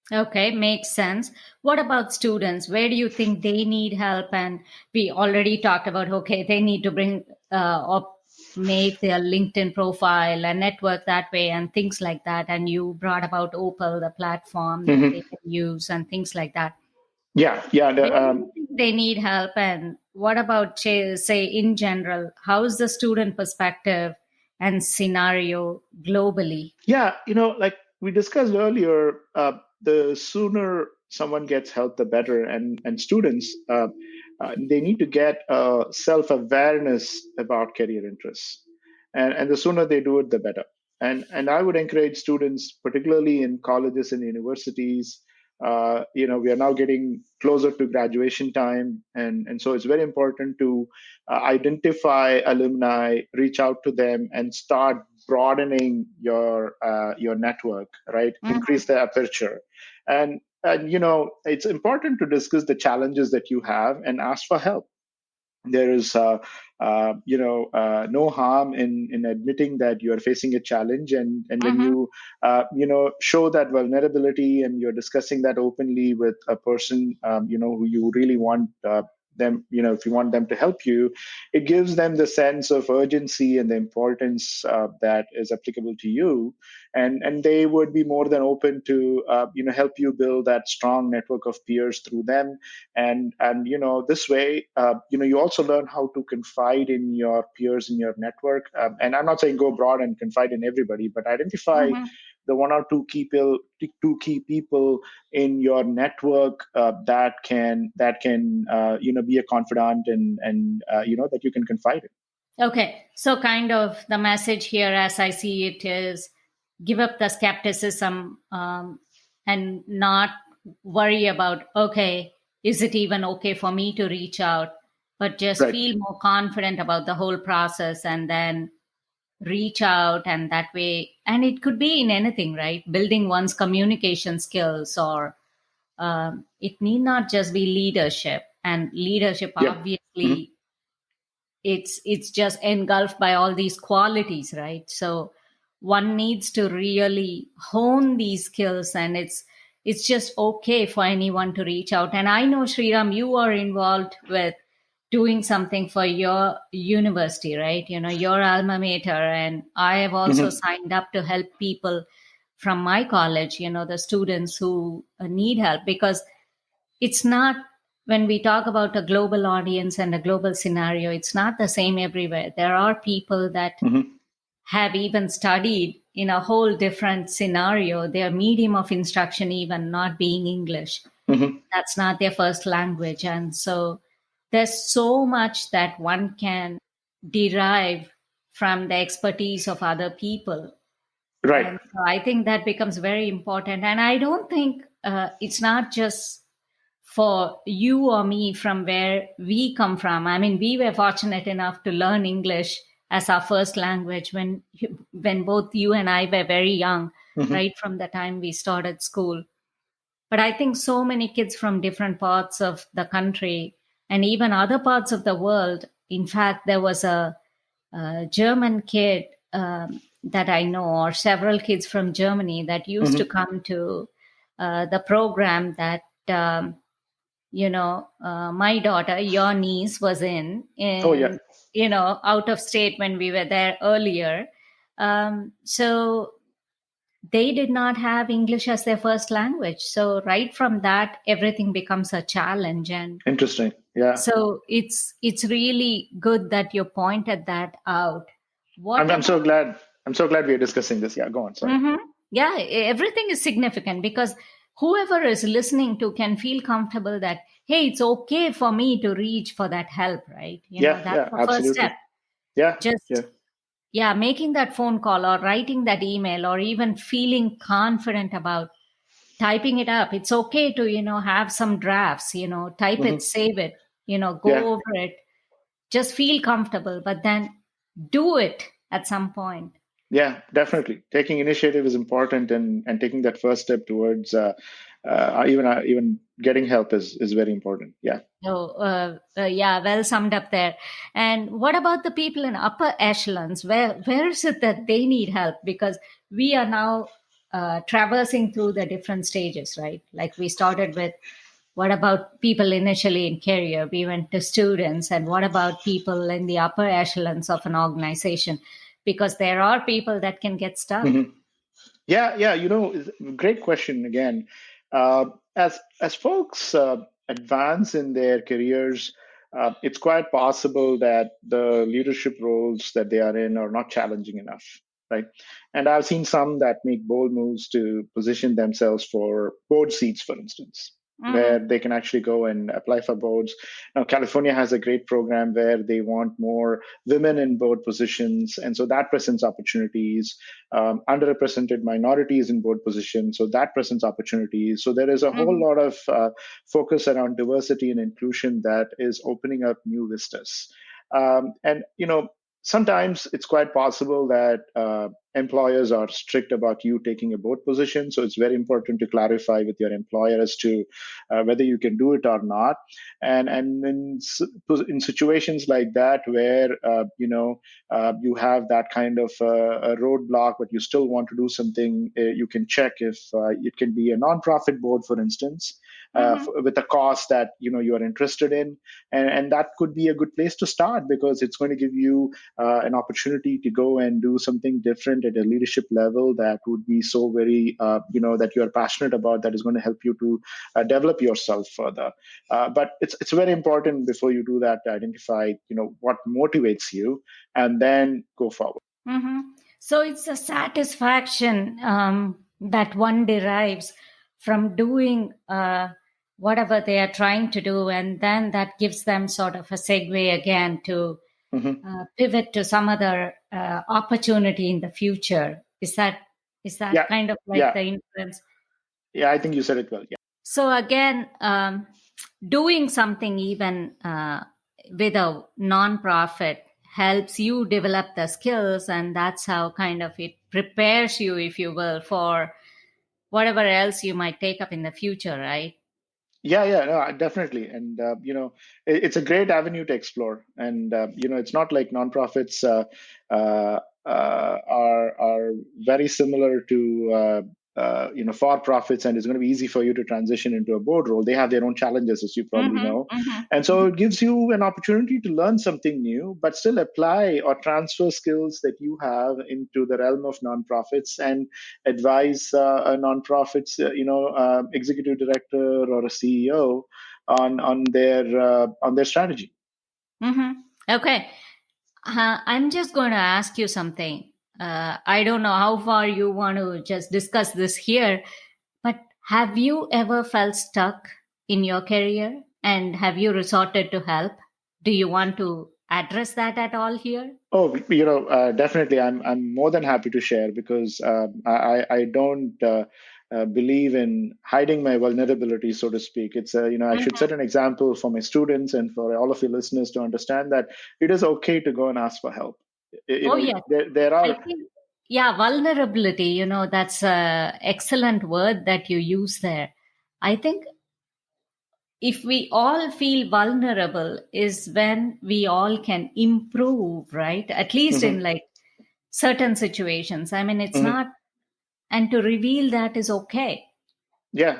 Okay, makes sense. What about students? Where do you think they need help? And we already talked about, okay, they need to bring or make their LinkedIn profile and network that way and things like that. And you brought about Opal, the platform that they Mm-hmm. can use and things like that. Yeah. Where do you think they need help? And what about, say, in general, how is the student perspective and scenario globally? Yeah, like we discussed earlier, the sooner someone gets help, the better. And students, they need to get self-awareness about career interests, and the sooner they do it, the better. And I would encourage students, particularly in colleges and universities. We are now getting closer to graduation time, and so it's very important to identify alumni, reach out to them, and start broadening your network, right? Mhm. Increase the aperture, and it's important to discuss the challenges that you have and ask for help. There is no harm in admitting that you are facing a challenge, and when Mhm. you show that vulnerability and you're discussing that openly with a person who you really want them, if you want them to help you, it gives them the sense of urgency and the importance that is applicable to you, and they would be more than open to help you build that strong network of peers through them. And this way, you also learn how to confide in your peers in your network. And I'm not saying go broad and confide in everybody, but identify Mhm. the one or two key people in your network that can be a confidant, and that you can confide in. Okay, so kind of the message here, as I see it, is give up the skepticism and not worry about, okay, is it even okay for me to reach out? But just Right. feel more confident about the whole process and then reach out. And that way, and it could be in anything, right? Building one's communication skills, or it need not just be leadership. And leadership, Yep. Mhm. obviously, it's just engulfed by all these qualities, right? So one needs to really hone these skills, and it's just okay for anyone to reach out. And I know, Sriram, you are involved with doing something for your university, right? Your alma mater. And I have also Mhm. signed up to help people from my college, the students who need help, because it's not, when we talk about a global audience and a global scenario, it's not the same everywhere. There are people that Mhm. have even studied in a whole different scenario, their medium of instruction even not being English. Mhm. That's not their first language. And so there's so much that one can derive from the expertise of other people. Right. And so I think that becomes very important. And I don't think it's not just for you or me from where we come from. I mean, we were fortunate enough to learn English as our first language when both you and I were very young, Mhm. right from the time we started school. But I think so many kids from different parts of the country and even other parts of the world. In fact, there was a German kid that I know, or several kids from Germany that used to come to the program that my daughter, your niece, was in, Oh, yeah. out of state when we were there earlier. So they did not have English as their first language. So right from that, everything becomes a challenge. And Interesting. Yeah. so it's really good that you pointed that out. I'm so glad. I'm so glad we are discussing this. Yeah, go on. Sorry. Yeah, everything is significant because whoever is listening to can feel comfortable that, hey, it's okay for me to reach for that help, right? Yeah, That's the first absolutely. step. Yeah. Just, making that phone call or writing that email or even feeling confident about typing it up. It's okay to, have some drafts, type it, save it, go over it, just feel comfortable, but then do it at some point. Yeah, definitely. Taking initiative is important, and taking that first step towards even getting help is very important. Yeah. Well summed up there. And what about the people in upper echelons? Where is it that they need help? Because we are now traversing through the different stages, right? Like we started with what about people initially in career? We went to students, and what about people in the upper echelons of an organization? Because there are people that can get stuck. Yeah. Great question again. As folks advance in their careers, it's quite possible that the leadership roles that they are in are not challenging enough, right? And I've seen some that make bold moves to position themselves for board seats, for instance, where they can actually go and apply for boards. Now, California has a great program where they want more women in board positions, and so that presents opportunities. Underrepresented minorities in board positions, so that presents opportunities. So there is a whole lot of focus around diversity and inclusion that is opening up new vistas. And sometimes it's quite possible that employers are strict about you taking a board position. So it's very important to clarify with your employer as to whether you can do it or not. And in situations like that where you have that kind of a roadblock, but you still want to do something, you can check if it can be a nonprofit board, for instance, with a cause that you are interested in, and that could be a good place to start because it's going to give you an opportunity to go and do something different at a leadership level that would be so very that you are passionate about, that is going to help you to develop yourself further. But it's very important before you do that to identify what motivates you and then go forward. So it's a satisfaction that one derives from doing whatever they are trying to do, and then that gives them sort of a segue again to pivot to some other opportunity in the future. Is that kind of like the influence? Yeah, I think you said it well. Yeah. So again, doing something even with a nonprofit helps you develop the skills, and that's how kind of it prepares you, if you will, for whatever else you might take up in the future, right? Yeah, no, definitely. And, it's a great avenue to explore. And, it's not like nonprofits are very similar to, for profits, and it's going to be easy for you to transition into a board role. They have their own challenges, as you probably know. And so it gives you an opportunity to learn something new, but still apply or transfer skills that you have into the realm of nonprofits and advise a nonprofit's, executive director or a CEO on their strategy. Okay. I'm just going to ask you something. I don't know how far you want to just discuss this here, but have you ever felt stuck in your career, and have you resorted to help? Do you want to address that at all here? Oh, definitely. I'm more than happy to share because I don't believe in hiding my vulnerability, so to speak. It's I should set an example for my students and for all of your listeners to understand that it is okay to go and ask for help. Yes. There are. I think, vulnerability. That's an excellent word that you use there. I think if we all feel vulnerable is when we all can improve, right? At least in like certain situations. I mean, it's Mhm. not, and to reveal that is okay. Yeah,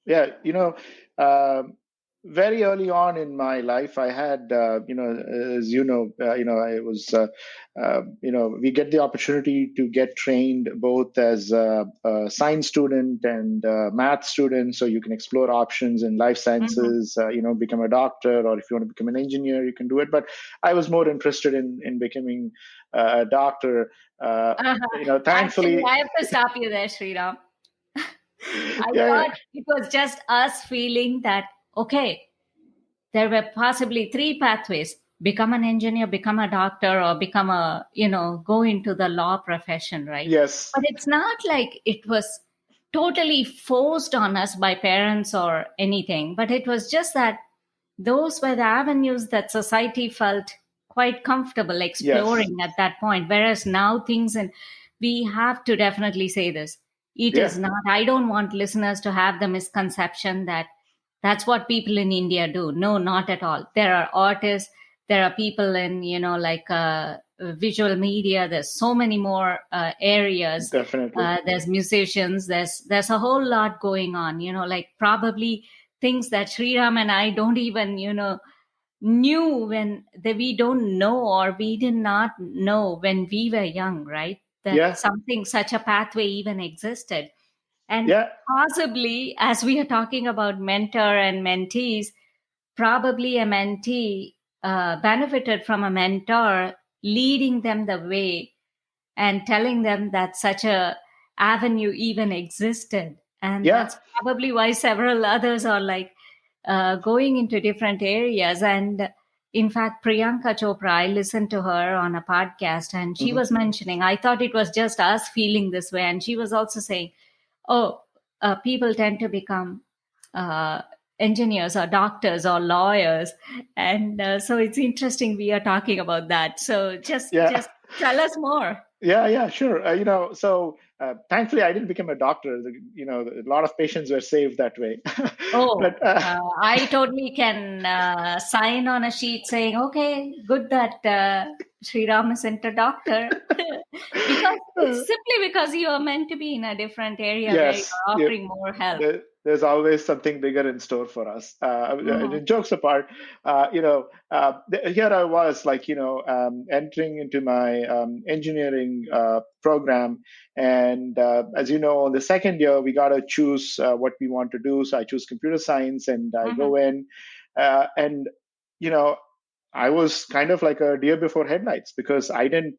yeah. Very early on in my life, I had, as I was, we get the opportunity to get trained both as a science student and a math student, so you can explore options in life Mm-hmm. sciences. Become a doctor, or if you want to become an engineer, you can do it. But I was more interested in becoming a doctor. Actually, Thankfully, I have to stop you there, Sriram. I yeah, yeah. thought it was just us feeling that, okay, there were possibly three pathways: become an engineer, become a doctor, or become go into the law profession, right? Yes. But it's not like it was totally forced on us by parents or anything, but it was just that those were the avenues that society felt quite comfortable Yes. exploring at that point. Whereas now things, and we have to definitely say this, it is Yeah. not, I don't want listeners to have the misconception that that's what people in India do. No, not at all. There are artists, there are people in, visual media. There's so many more areas. Definitely. There's musicians. There's a whole lot going on. Like probably things that Sriram and I don't even, knew when that we don't know, or we did not know when we were young, right? That Yeah. something, such a pathway even existed. And Yeah. possibly, as we are talking about mentor and mentees, probably a mentee benefited from a mentor leading them the way and telling them that such a avenue even existed. And Yeah. that's probably why several others are like going into different areas. And in fact, Priyanka Chopra, I listened to her on a podcast, and she Hmm. was mentioning, I thought it was just us feeling this way. And she was also saying, oh, people tend to become uh, engineers or doctors or lawyers. And so it's interesting we are talking about that. So Yeah. just tell us more. Yeah. Yeah. Sure. Thankfully, I didn't become a doctor. A lot of patients were saved that way. Oh, But I totally can sign on a sheet saying, okay, good that Sriram isn't a doctor. Because it's simply because you are meant to be in a different area where yes. you're Yeah. offering more help. There's always something bigger in store for us. Mhm. Jokes apart, here I was, entering into my engineering program, and as you know, the second year we got to choose what we want to do. So I choose computer science, and I Mhm. go in, and you know. I was kind of like a deer before headlights because I didn't,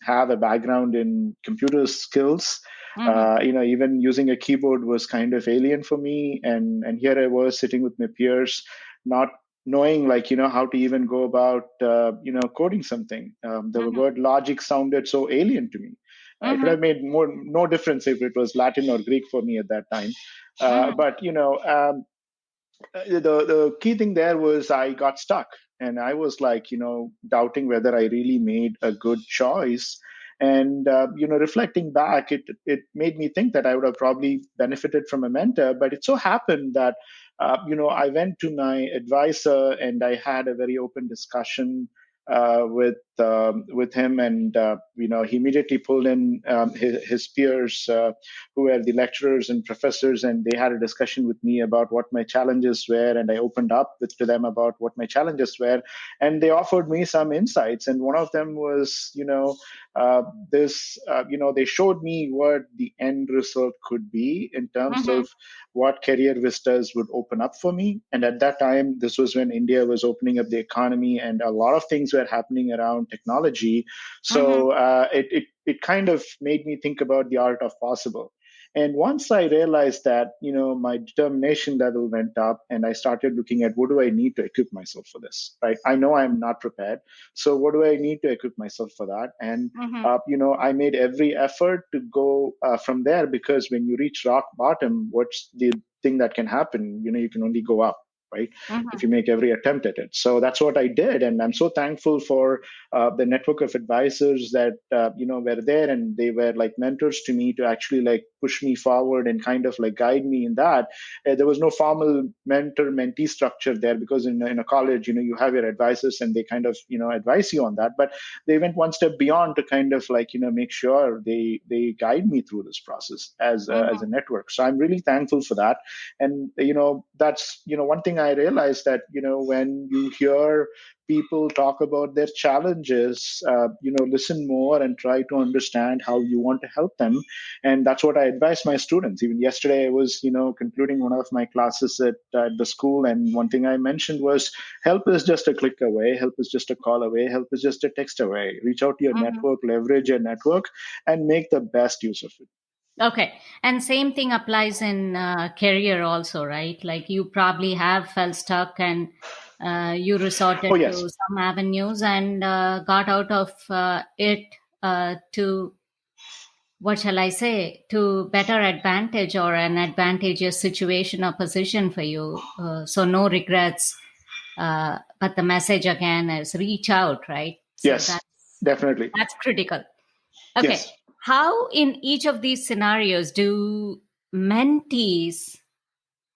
have a background in computer skills. Mhm. Even using a keyboard was kind of alien for me, and here I was sitting with my peers, not knowing, how to even go about coding something. The Mhm. word logic sounded so alien to me. It would Mhm. have made no difference if it was Latin or Greek for me at that time. Mhm. But the key thing there was I got stuck, and I was like, doubting whether I really made a good choice. And reflecting back, it made me think that I would have probably benefited from a mentor. But it so happened that I went to my advisor and I had a very open discussion with him, and he immediately pulled in his peers, who were the lecturers and professors, and they had a discussion with me about what my challenges were, and I opened up to them about what my challenges were, and they offered me some insights. And one of them was, uh, they showed me what the end result could be in terms Mhm. of what career vistas would open up for me. And at that time, this was when India was opening up the economy, and a lot of things were happening around technology. Mhm. So it kind of made me think about the art of possible. And once I realized that, my determination level went up, and I started looking at what do I need to equip myself for this, right? I know I'm not prepared. So what do I need to equip myself for that? And, Mhm. I made every effort to go from there, because when you reach rock bottom, what's the thing that can happen? You can only go up. right? If you make every attempt at it. So that's what I did. And I'm so thankful for the network of advisors that, were there, and they were like mentors to me to actually like push me forward and kind of like guide me in that. There was no formal mentor-mentee structure there, because in a college, you have your advisors and they kind of, advise you on that. But they went one step beyond to kind of like, make sure they guide me through this process as a network. So I'm really thankful for that. And that's one thing I realized, that when you hear people talk about their challenges, listen more and try to understand how you want to help them. And that's what I advise my students. Even yesterday I was concluding one of my classes at the school, and one thing I mentioned was, help is just a click away, help is just a call away, help is just a text away. Reach out to your network, leverage your network, and make the best use of it. Okay. And same thing applies in career also, right? Like you probably have felt stuck and you resorted Oh, yes. to some avenues and got out of it to, what shall I say, to better advantage or an advantageous situation or position for you. So no regrets. But the message again is reach out, right? So Yes, definitely. That's critical. Okay. Yes. How in each of these scenarios do mentees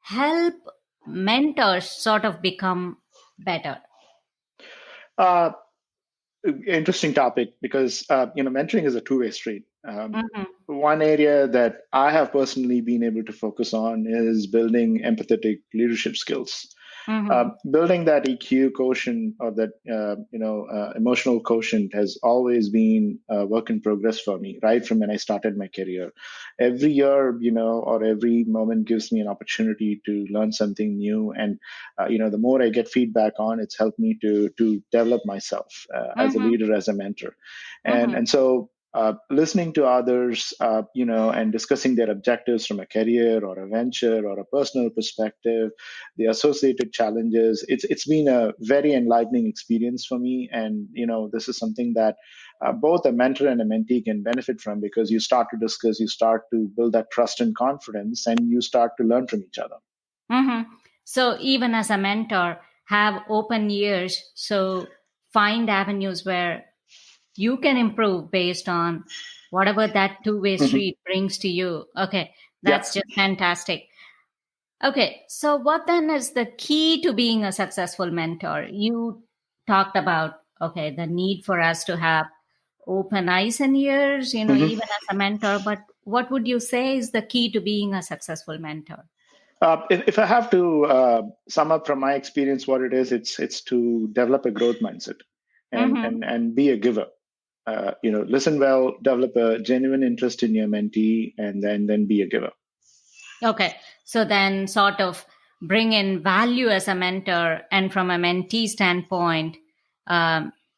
help mentors sort of become better? Interesting topic, because mentoring is a two-way street. One area that I have personally been able to focus on is building empathetic leadership skills. Building that EQ quotient, or that emotional quotient, has always been a work in progress for me, right from when I started my career. Every year, or every moment gives me an opportunity to learn something new, and the more I get feedback on, it's helped me to develop myself as a leader, as a mentor, and so. Listening to others, and discussing their objectives from a career or a venture or a personal perspective, the associated challenges. It's been a very enlightening experience for me, and this is something that both a mentor and a mentee can benefit from, because you start to discuss, you start to build that trust and confidence, and you start to learn from each other. So even as a mentor, have open ears. So find avenues where you can improve based on whatever that two-way street brings to you. Okay, that's just fantastic. Okay, so what then is the key to being a successful mentor? You talked about, okay, the need for us to have open eyes and ears, even as a mentor, but what would you say is the key to being a successful mentor? If I have to sum up from my experience what it is, it's to develop a growth mindset and be a giver. Listen well, develop a genuine interest in your mentee, and then be a giver. Okay. So then sort of bring in value as a mentor, and from a mentee standpoint,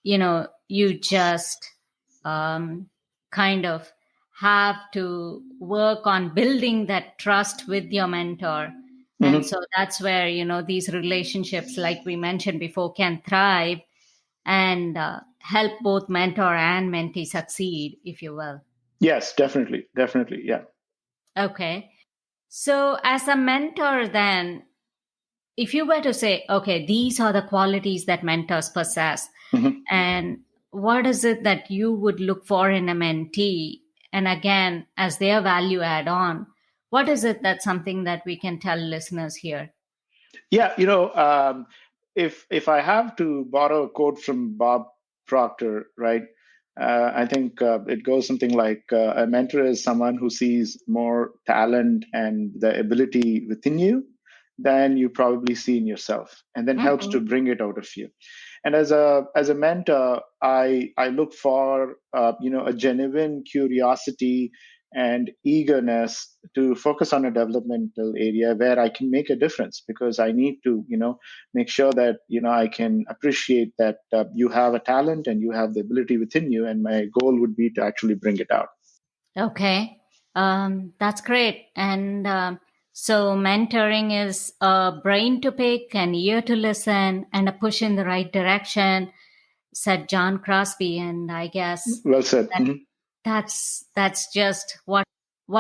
you just kind of have to work on building that trust with your mentor. And so that's where, these relationships, like we mentioned before, can thrive and help both mentor and mentee succeed, if you will. Yes, definitely. Definitely. Yeah. Okay. So as a mentor, then, if you were to say, okay, these are the qualities that mentors possess, and what is it that you would look for in a mentee? And again, as their value add on, what is it that's something that we can tell listeners here? Yeah, if I have to borrow a quote from Bob Proctor, right? I think it goes something like, a mentor is someone who sees more talent and the ability within you than you probably see in yourself, and then helps to bring it out of you. And as a mentor, I look for a genuine curiosity and eagerness to focus on a developmental area where I can make a difference, because I need to make sure that I can appreciate that you have a talent and you have the ability within you, and my goal would be to actually bring it out. Okay, that's great. And so mentoring is a brain to pick, an ear to listen, and a push in the right direction, said John Crosby. And I guess Well said. that's just what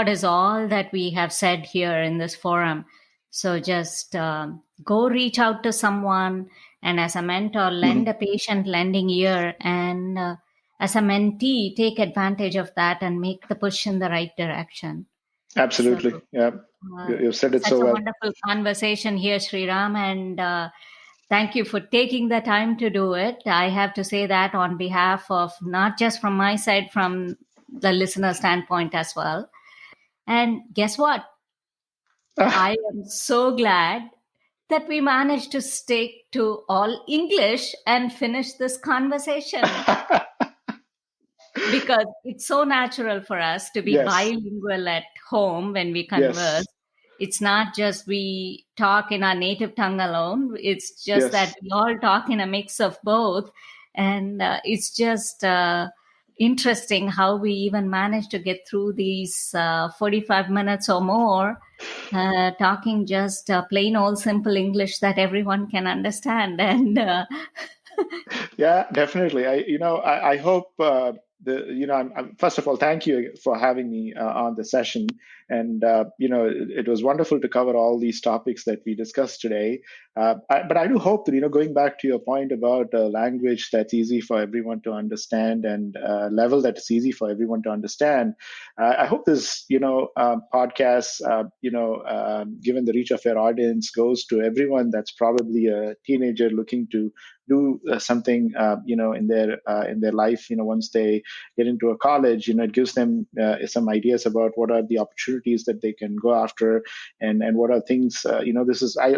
is all that we have said here in this forum. So just go reach out to someone, and as a mentor, lend a patient lending ear, and as a mentee, take advantage of that and make the push in the right direction. Absolutely. So, Yeah. You've said it such so a well. wonderful conversation here, Sriram, and thank you for taking the time to do it. I have to say that on behalf of not just from my side, from the listener standpoint as well. And guess what? I am so glad that we managed to stick to all English and finish this conversation, because it's so natural for us to be Yes. bilingual at home when we converse. Yes. It's not just we talk in our native tongue alone. It's just that Yes. we all talk in a mix of both. And it's just interesting how we even manage to get through these 45 minutes or more talking just plain old simple English that everyone can understand. And Yeah, definitely. I hope first of all, thank you for having me on the session. And, it was wonderful to cover all these topics that we discussed today. But I do hope that, going back to your point about language that's easy for everyone to understand and level that's easy for everyone to understand, I hope this, podcast, given the reach of your audience, goes to everyone that's probably a teenager looking to do something in their life, once they get into a college. It gives them some ideas about what are the opportunities that they can go after, and what are things. I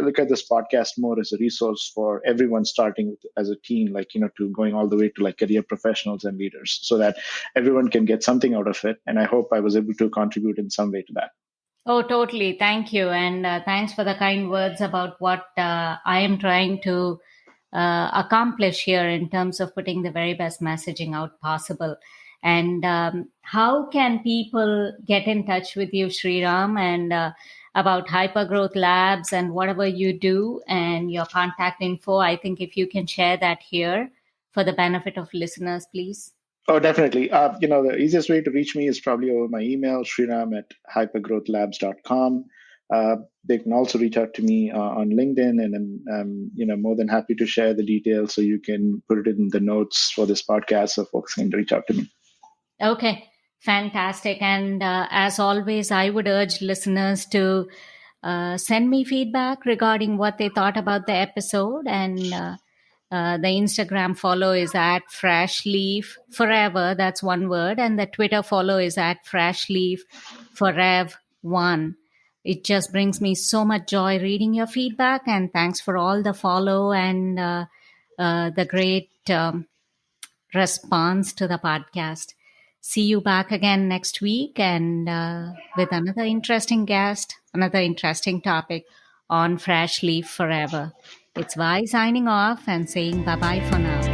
look at this podcast more as a resource for everyone starting as a teen, to going all the way to career professionals and leaders, so that everyone can get something out of it. And I hope I was able to contribute in some way to that. oh, totally. Thank you. And thanks for the kind words about what I am trying to accomplish here in terms of putting the very best messaging out possible. And how can people get in touch with you, Sriram, and about Hypergrowth Labs and whatever you do and your contact info? I think if you can share that here for the benefit of listeners, please. Oh, definitely. The easiest way to reach me is probably over my email, sriram@hypergrowthlabs.com. They can also reach out to me on LinkedIn, and I'm more than happy to share the details, so you can put it in the notes for this podcast so folks can reach out to me. Okay, fantastic. And as always, I would urge listeners to send me feedback regarding what they thought about the episode. And the Instagram follow is at Freshleaf Forever. That's one word. And the Twitter follow is at Freshleaf Forev1. It just brings me so much joy reading your feedback. And thanks for all the follow and the great response to the podcast. See you back again next week, and with another interesting guest, another interesting topic on Fresh Leaf Forever. It's Vi signing off and saying bye-bye for now.